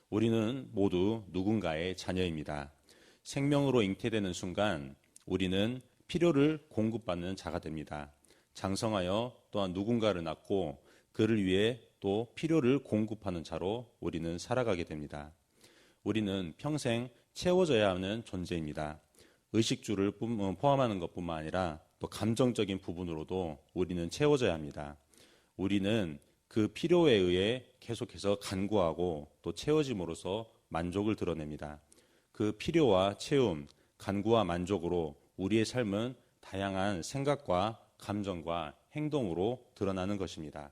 우리는 모두 누군가의 자녀입니다. 생명으로 잉태되는 순간 우리는 필요를 공급받는 자가 됩니다. 장성하여 또한 누군가를 낳고 그를 위해 또 필요를 공급하는 자로 우리는 살아가게 됩니다. 우리는 평생 채워져야 하는 존재입니다. 의식주를 포함하는 것뿐만 아니라 또 감정적인 부분으로도 우리는 채워져야 합니다. 우리는 그 필요에 의해 계속해서 간구하고 또 채워짐으로써 만족을 드러냅니다. 그 필요와 채움, 간구와 만족으로 우리의 삶은 다양한 생각과 감정과 행동으로 드러나는 것입니다.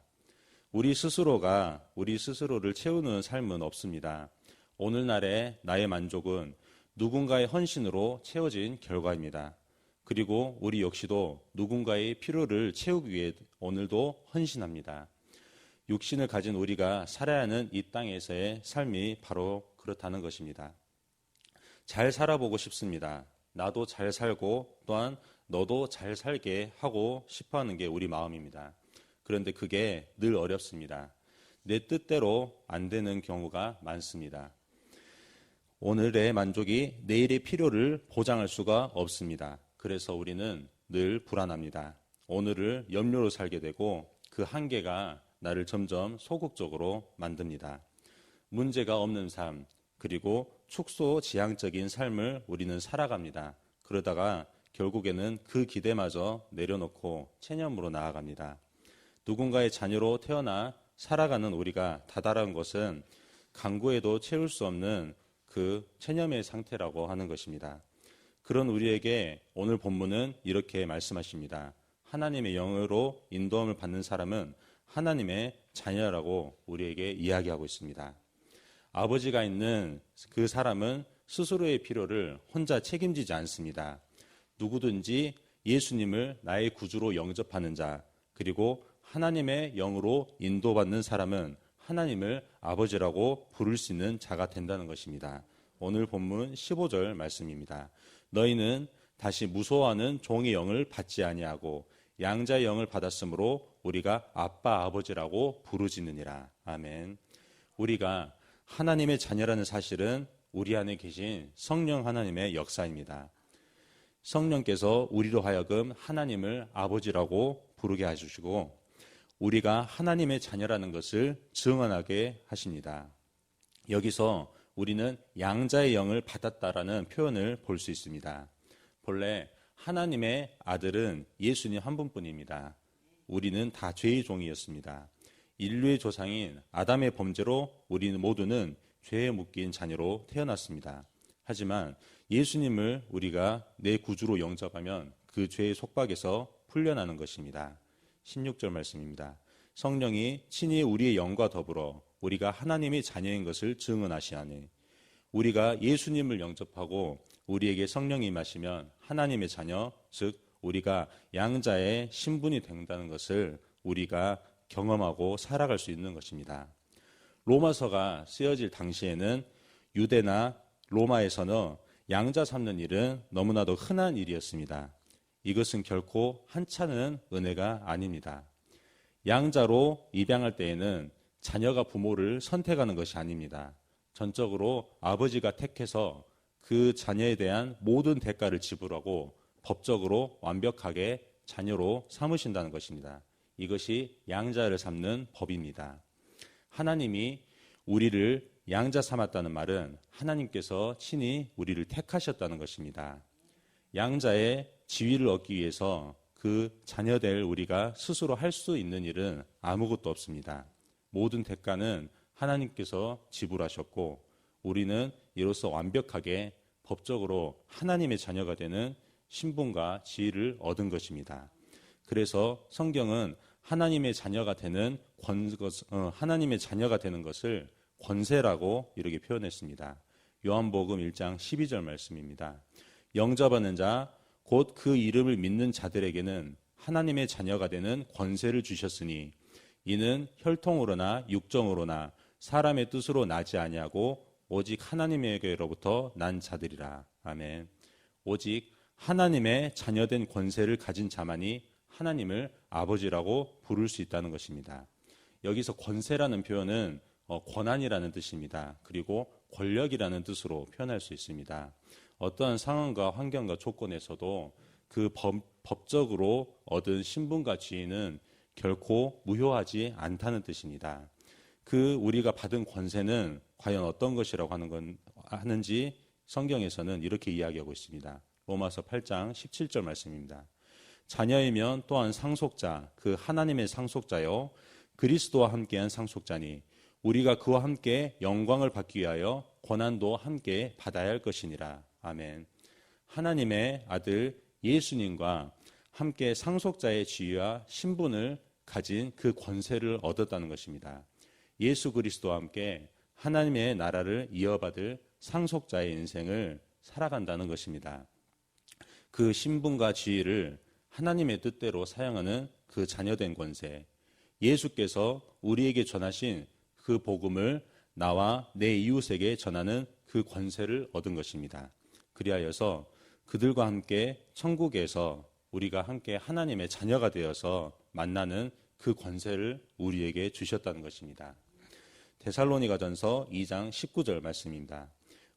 우리 스스로가 우리 스스로를 채우는 삶은 없습니다. 오늘날의 나의 만족은 누군가의 헌신으로 채워진 결과입니다. 그리고 우리 역시도 누군가의 필요를 채우기 위해 오늘도 헌신합니다. 육신을 가진 우리가 살아야 하는 이 땅에서의 삶이 바로 그렇다는 것입니다. 잘 살아보고 싶습니다. 나도 잘 살고 또한 너도 잘 살게 하고 싶어하는 게 우리 마음입니다. 그런데 그게 늘 어렵습니다. 내 뜻대로 안 되는 경우가 많습니다. 오늘의 만족이 내일의 필요를 보장할 수가 없습니다. 그래서 우리는 늘 불안합니다. 오늘을 염려로 살게 되고 그 한계가 나를 점점 소극적으로 만듭니다. 문제가 없는 삶, 그리고 축소지향적인 삶을 우리는 살아갑니다. 그러다가 결국에는 그 기대마저 내려놓고 체념으로 나아갑니다. 누군가의 자녀로 태어나 살아가는 우리가 다다른 것은 간구에도 채울 수 없는 그 체념의 상태라고 하는 것입니다. 그런 우리에게 오늘 본문은 이렇게 말씀하십니다. 하나님의 영으로 인도함을 받는 사람은 하나님의 자녀라고 우리에게 이야기하고 있습니다. 아버지가 있는 그 사람은 스스로의 필요를 혼자 책임지지 않습니다. 누구든지 예수님을 나의 구주로 영접하는 자, 그리고 하나님의 영으로 인도받는 사람은 하나님을 아버지라고 부를 수 있는 자가 된다는 것입니다. 오늘 본문 15절 말씀입니다. 너희는 다시 무소하는 종의 영을 받지 아니하고 양자의 영을 받았으므로 우리가 아빠 아버지라고 부르짖느니라. 아멘. 우리가 하나님의 자녀라는 사실은 우리 안에 계신 성령 하나님의 역사입니다. 성령께서 우리로 하여금 하나님을 아버지라고 부르게 해주시고 우리가 하나님의 자녀라는 것을 증언하게 하십니다. 여기서 우리는 양자의 영을 받았다라는 표현을 볼 수 있습니다. 본래 하나님의 아들은 예수님 한 분뿐입니다. 우리는 다 죄의 종이었습니다. 인류의 조상인 아담의 범죄로 우리는 모두는 죄에 묶인 자녀로 태어났습니다. 하지만 예수님을 우리가 내 구주로 영접하면 그 죄의 속박에서 풀려나는 것입니다. 16절 말씀입니다. 성령이 친히 우리의 영과 더불어 우리가 하나님의 자녀인 것을 증언하시하니 우리가 예수님을 영접하고 우리에게 성령이 임하시면 하나님의 자녀, 즉 우리가 양자의 신분이 된다는 것을 우리가 경험하고 살아갈 수 있는 것입니다. 로마서가 쓰여질 당시에는 유대나 로마에서는 양자 삼는 일은 너무나도 흔한 일이었습니다. 이것은 결코 한찮은 은혜가 아닙니다. 양자로 입양할 때에는 자녀가 부모를 선택하는 것이 아닙니다. 전적으로 아버지가 택해서 그 자녀에 대한 모든 대가를 지불하고 법적으로 완벽하게 자녀로 삼으신다는 것입니다. 이것이 양자를 삼는 법입니다. 하나님이 우리를 양자 삼았다는 말은 하나님께서 친히 우리를 택하셨다는 것입니다. 양자의 지위를 얻기 위해서 그 자녀될 우리가 스스로 할 수 있는 일은 아무것도 없습니다. 모든 대가는 하나님께서 지불하셨고 우리는 이로써 완벽하게 법적으로 하나님의 자녀가 되는 신분과 지위를 얻은 것입니다. 그래서 성경은 하나님의 자녀가 되는 것을 권세라고 이렇게 표현했습니다. 요한복음 1장 12절 말씀입니다. 영접하는 자, 곧 그 이름을 믿는 자들에게는 하나님의 자녀가 되는 권세를 주셨으니 이는 혈통으로나 육정으로나 사람의 뜻으로 나지 아니하고 오직 하나님에게로부터 난 자들이라. 아멘. 오직 하나님의 자녀된 권세를 가진 자만이 하나님을 아버지라고 부를 수 있다는 것입니다. 여기서 권세라는 표현은 권한이라는 뜻입니다. 그리고 권력이라는 뜻으로 표현할 수 있습니다. 어떠한 상황과 환경과 조건에서도 그 법적으로 얻은 신분과 지위는 결코 무효하지 않다는 뜻입니다. 그 우리가 받은 권세는 과연 어떤 것이라고 하는지 성경에서는 이렇게 이야기하고 있습니다. 로마서 8장 17절 말씀입니다. 자녀이면 또한 상속자, 그 하나님의 상속자요 그리스도와 함께한 상속자니 우리가 그와 함께 영광을 받기 위하여 권한도 함께 받아야 할 것이니라. 아멘. 하나님의 아들 예수님과 함께 상속자의 지위와 신분을 가진 그 권세를 얻었다는 것입니다. 예수 그리스도와 함께 하나님의 나라를 이어받을 상속자의 인생을 살아간다는 것입니다. 그 신분과 지위를 하나님의 뜻대로 사용하는 그 자녀된 권세, 예수께서 우리에게 전하신 그 복음을 나와 내 이웃에게 전하는 그 권세를 얻은 것입니다. 그리하여서 그들과 함께 천국에서 우리가 함께 하나님의 자녀가 되어서 만나는 그 권세를 우리에게 주셨다는 것입니다. 데살로니가전서 2장 19절 말씀입니다.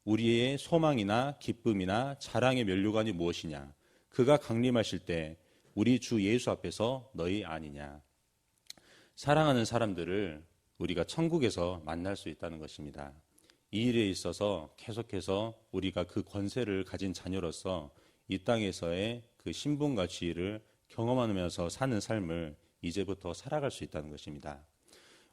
우리의 소망이나 기쁨이나 자랑의 면류관이 무엇이냐? 그가 강림하실 때 우리 주 예수 앞에서 너희 아니냐? 사랑하는 사람들을 우리가 천국에서 만날 수 있다는 것입니다. 이 일에 있어서 계속해서 우리가 그 권세를 가진 자녀로서 이 땅에서의 그 신분과 지위를 경험하면서 사는 삶을 이제부터 살아갈 수 있다는 것입니다.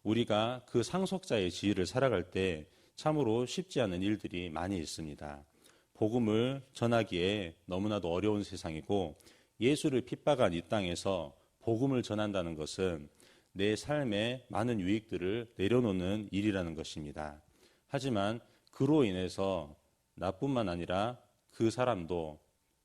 우리가 그 상속자의 지위를 살아갈 때 참으로 쉽지 않은 일들이 많이 있습니다. 복음을 전하기에 너무나도 어려운 세상이고 예수를 핍박한 이 땅에서 복음을 전한다는 것은 내 삶에 많은 유익들을 내려놓는 일이라는 것입니다. 하지만 그로 인해서 나뿐만 아니라 그 사람도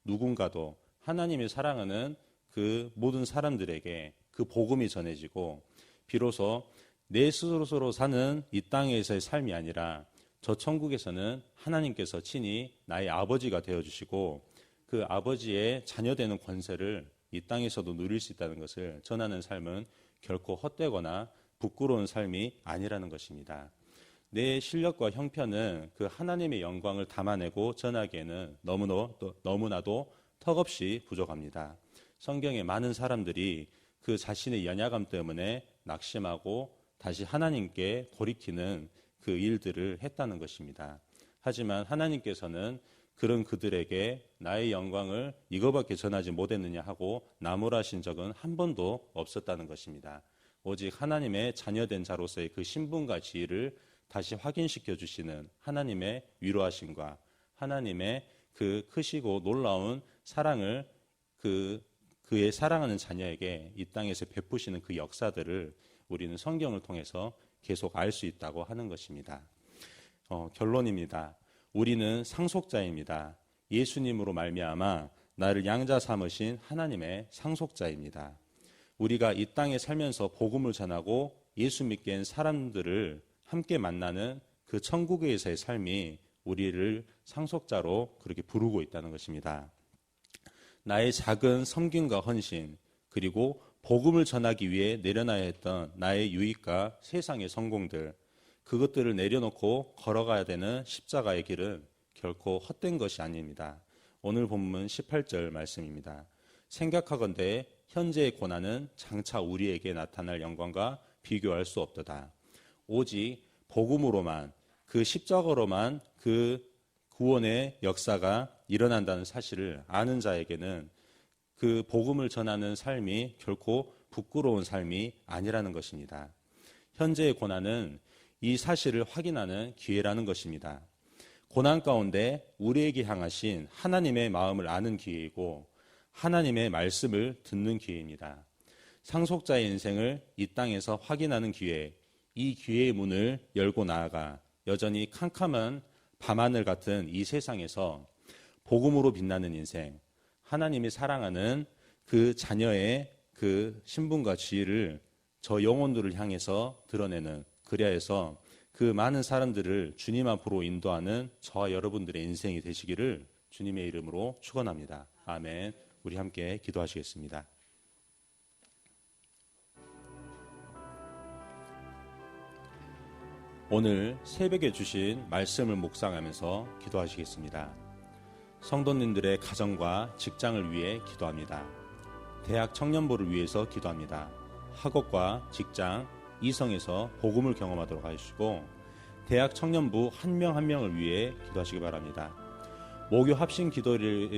누군가도 하나님이 사랑하는 그 모든 사람들에게 그 복음이 전해지고 비로소 내 스스로 사는 이 땅에서의 삶이 아니라 저 천국에서는 하나님께서 친히 나의 아버지가 되어주시고 그 아버지의 자녀되는 권세를 이 땅에서도 누릴 수 있다는 것을 전하는 삶은 결코 헛되거나 부끄러운 삶이 아니라는 것입니다. 내 실력과 형편은 그 하나님의 영광을 담아내고 전하기에는 너무나도 턱없이 부족합니다. 성경에 많은 사람들이 그 자신의 연약함 때문에 낙심하고 다시 하나님께 돌이키는 그 일들을 했다는 것입니다. 하지만 하나님께서는 그런 그들에게 나의 영광을 이거밖에 전하지 못했느냐 하고 나무라신 적은 한 번도 없었다는 것입니다. 오직 하나님의 자녀된 자로서의 그 신분과 지위를 다시 확인시켜 주시는 하나님의 위로하심과 하나님의 그 크시고 놀라운 사랑을 그의 사랑하는 자녀에게 이 땅에서 베푸시는 그 역사들을 우리는 성경을 통해서 계속 알 수 있다고 하는 것입니다. 결론입니다. 우리는 상속자입니다. 예수님으로 말미암아 나를 양자 삼으신 하나님의 상속자입니다. 우리가 이 땅에 살면서 복음을 전하고 예수 믿게 한 사람들을 함께 만나는 그 천국에서의 삶이 우리를 상속자로 그렇게 부르고 있다는 것입니다. 나의 작은 섬김과 헌신 그리고 복음을 전하기 위해 내려놔야 했던 나의 유익과 세상의 성공들 그것들을 내려놓고 걸어가야 되는 십자가의 길은 결코 헛된 것이 아닙니다. 오늘 본문 18절 말씀입니다. 생각하건대 현재의 고난은 장차 우리에게 나타날 영광과 비교할 수 없도다. 오직 복음으로만 그 십자가로만 그 구원의 역사가 일어난다는 사실을 아는 자에게는 그 복음을 전하는 삶이 결코 부끄러운 삶이 아니라는 것입니다. 현재의 고난은 이 사실을 확인하는 기회라는 것입니다. 고난 가운데 우리에게 향하신 하나님의 마음을 아는 기회이고 하나님의 말씀을 듣는 기회입니다. 상속자의 인생을 이 땅에서 확인하는 기회, 이 기회의 문을 열고 나아가 여전히 캄캄한 밤하늘 같은 이 세상에서 복음으로 빛나는 인생, 하나님이 사랑하는 그 자녀의 그 신분과 지위를 저 영혼들을 향해서 드러내는 그리하여서 그 많은 사람들을 주님 앞으로 인도하는 저와 여러분들의 인생이 되시기를 주님의 이름으로 축원합니다. 아멘. 우리 함께 오늘 새벽에 주신 말씀을 묵상하면서 기도하시겠습니다. 성도님들의 가정과 직장을 위해 기도합니다. 대학 청년부를 위해서 기도합니다. 학업과 직장, 이성에서 복음을 경험하도록 하시고 대학 청년부 한 명 한 명을 위해 기도하시기 바랍니다. 모교 합심 기도를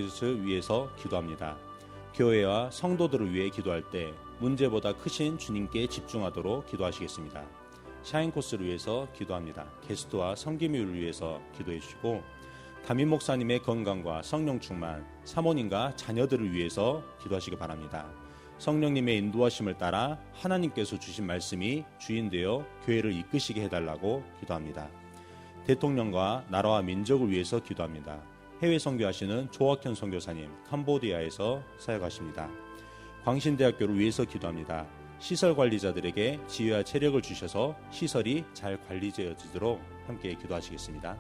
위해서 기도합니다. 교회와 성도들을 위해 기도할 때 문제보다 크신 주님께 집중하도록 기도하시겠습니다. 샤인 코스를 위해서 기도합니다. 게스트와 섬김을 위해서 기도해 주시고 담임 목사님의 건강과 성령 충만, 사모님과 자녀들을 위해서 기도하시기 바랍니다. 성령님의 인도하심을 따라 하나님께서 주신 말씀이 주인 되어 교회를 이끄시게 해달라고 기도합니다. 대통령과 나라와 민족을 위해서 기도합니다. 해외 선교하시는 조학현 선교사님, 캄보디아에서 사역하십니다. 광신대학교를 위해서 기도합니다. 시설 관리자들에게 지혜와 체력을 주셔서 시설이 잘 관리되어지도록 함께 기도하시겠습니다.